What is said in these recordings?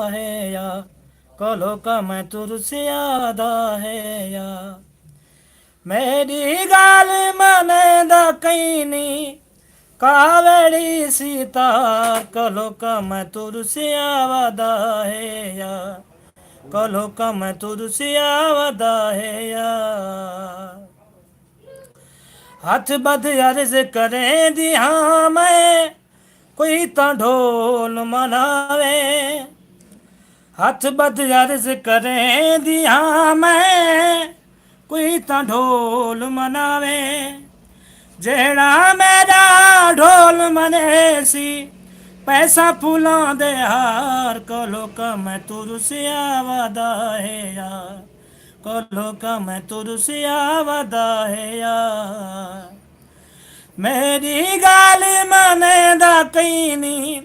ਹੈ ਯਾ ਕੋਲੋ ਕਮ ਤੁਰਸਿਆਦਾ ਹੈ ਯਾ ਮੇਰੀ ਗਾਲ ਮੰਨਦਾ ਕਈ ਨਹੀਂ ਕਾਵੜੀ ਸੀਤਾ ਕੋਲੋ ਕਮ ਤੁਰਸਿਆਦਾ ਹੈ ਯਾ ਕੋਲੋ ਕਮ ਤੁਰਸਿਆਦਾ ਹੈ ਯਾ ਹੱਥ ਬਦ ਅਰਜ਼ ਕਰੇ ਦੀ ਹਾਂ ਮੈਂ ਕੋਈ ਤਾਂ ਢੋਲ ਮਨਾਵੇ ਹੱਥ ਬਦ ਅਰਜ਼ ਕਰੇ ਦੀ ਹਾਂ ਮੈਂ ਕੋਈ ਤਾਂ ਢੋਲ ਮਨਾਵੇ ਜਿਹੜਾ ਮੇਰਾ ਢੋਲ ਮਨੇ ਸੀ ਪੈਸਾ ਫੁੱਲਾਂ ਦੇ ਹਾਰ ਕੋਲੋਂ ਕਮ ਤੁਰਸਿਆ ਵਾਦਾ ਹੈ ਯਾਰ ਕੋਲੋਂ ਕਮ ਤੁਰਸਿਆ ਵਾਦਾ ਹੈ ਯਾਰ ਮੇਰੀ ਗਾਲ ਮੰਨਦਾ ਕਈ ਨਹੀਂ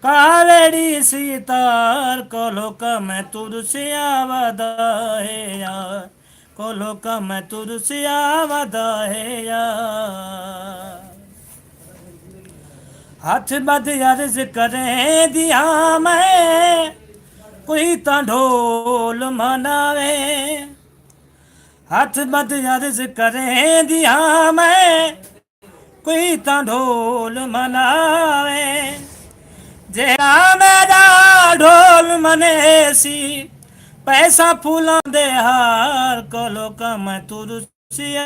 ਕਾਵੜੀ ਸੀਤਾਰ ਕੋਲੋਂ ਕਮ ਤੁਰਸਿਆ ਵਾਦਾ ਹੈ ਯਾਰ ਕੋਲੋਂ ਕਮ ਤੁਰਸਿਆ ਵਾਦਾ ਹੈ ਯਾਰ ਹੱਥ ਬਦ ਅਰਜ਼ ਕਰੇ ਦਿਆਂ ਮੈਂ ਕੋਈ ਤਾਂ ਢੋਲ ਮਨਾਵੇ ਹੱਥ ਬਦ ਅਰਜ਼ ਕਰੇ ਦਿਆਂ ਮੈਂ ਕੋਈ ਤਾਂ ਢੋਲ ਮਨਾਵੇ ਜਿਹੜਾ ਮੇਰਾ ਢੋਲ ਮਨੇ ਸੀ ਪੈਸਾ ਫੁੱਲਾਂ ਦੇ ਹਾਰ ਕੋਲੋਂ ਕਮ ਤੁਰਸਿਆ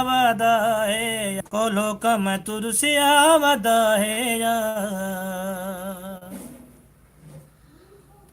ਵਾਦਾ ਹੈ ਕੋਲੋਂ ਕਮ ਤੁਰਸਿਆ ਵਾਦਾ ਹੈ ਯਾਰ